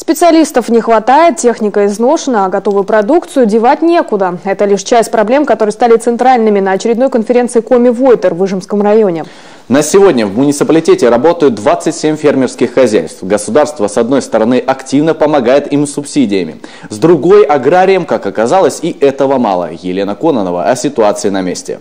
Специалистов не хватает, техника изношена, а готовую продукцию девать некуда. Это лишь часть проблем, которые стали центральными на очередной конференции Коми-Войтер в Ижемском районе. На сегодня в муниципалитете работают 27 фермерских хозяйств. Государство, с одной стороны, активно помогает им субсидиями. С другой, аграриям, как оказалось, и этого мало. Елена Кононова о ситуации на месте.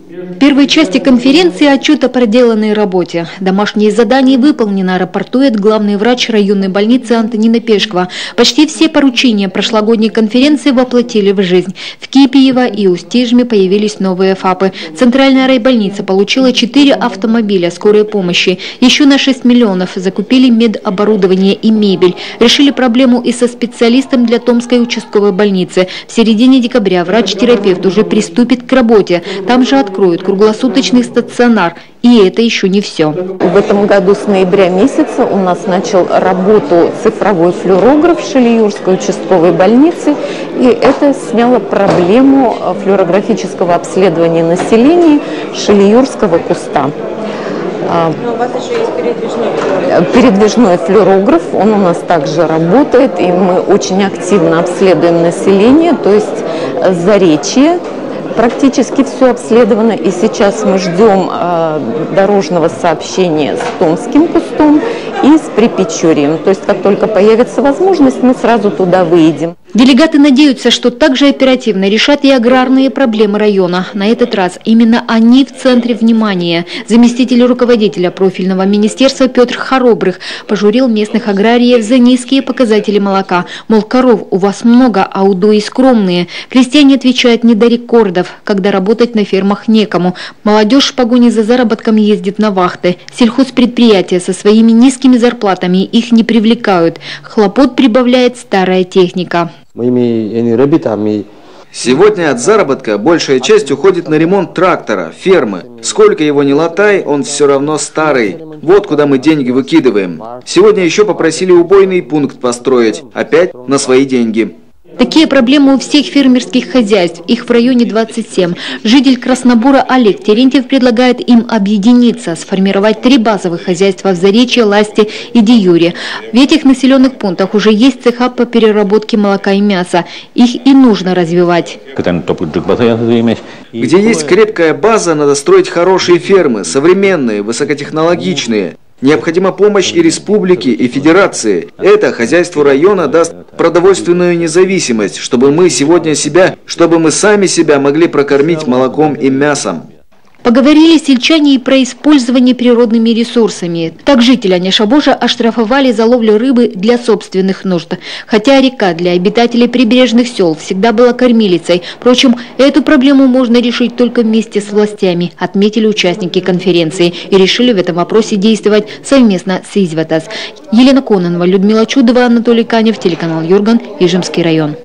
В первой части конференции отчет о проделанной работе. Домашнее задание выполнено, рапортует главный врач районной больницы Антонина Пешкова. Почти все поручения прошлогодней конференции воплотили в жизнь. В Кипиево и Устижме появились новые ФАПы. Центральная райбольница получила 4 автомобиля скорой помощи. Еще на 6 миллионов закупили медоборудование и мебель. Решили проблему и со специалистом для Томской участковой больницы. В середине декабря врач-терапевт уже приступит к работе. Там же откроют круглосуточный стационар. И это еще не все. В этом году с ноября месяца у нас начал работу цифровой флюорограф в Шилиюрской участковой больнице. И это сняло проблему флюорографического обследования населения Шилиюрского куста. Но у вас еще есть передвижной флюорограф. Передвижной флюорограф, он у нас также работает. И мы очень активно обследуем население, то есть Заречье. Практически все обследовано, и сейчас мы ждем дорожного сообщения с Томским кустом и с Припечорьем. То есть, как только появится возможность, мы сразу туда выедем. Делегаты надеются, что также оперативно решат и аграрные проблемы района. На этот раз именно они в центре внимания. Заместитель руководителя профильного министерства Петр Хоробрых пожурил местных аграриев за низкие показатели молока. Мол, коров у вас много, а удои скромные. Крестьяне отвечают не до рекордов, когда работать на фермах некому. Молодежь в погоне за заработком ездит на вахты. Сельхозпредприятия со своими низкими зарплатами их не привлекают. Хлопот прибавляет старая техника. Сегодня от заработка большая часть уходит на ремонт трактора, фермы. Сколько его ни латай, он все равно старый. Вот куда мы деньги выкидываем. Сегодня еще попросили убойный пункт построить. Опять на свои деньги. Такие проблемы у всех фермерских хозяйств, их в районе 27. Житель Краснобура Олег Терентьев предлагает им объединиться, сформировать 3 базовых хозяйства в Заречье, Ласте и Диюре. В этих населенных пунктах уже есть цеха по переработке молока и мяса. Их и нужно развивать. Где есть крепкая база, надо строить хорошие фермы, современные, высокотехнологичные. Необходима помощь и республики, и федерации. Это хозяйству района даст продовольственную независимость, чтобы мы сами себя могли прокормить молоком и мясом. Поговорили сельчане и про использование природными ресурсами. Так жители Анешабожа оштрафовали за ловлю рыбы для собственных нужд. Хотя река для обитателей прибрежных сел всегда была кормилицей. Впрочем, эту проблему можно решить только вместе с властями, отметили участники конференции. И решили в этом вопросе действовать совместно с Изватас. Елена Кононова, Людмила Чудова, Анатолий Канев, телеканал Юрган, Ижемский район.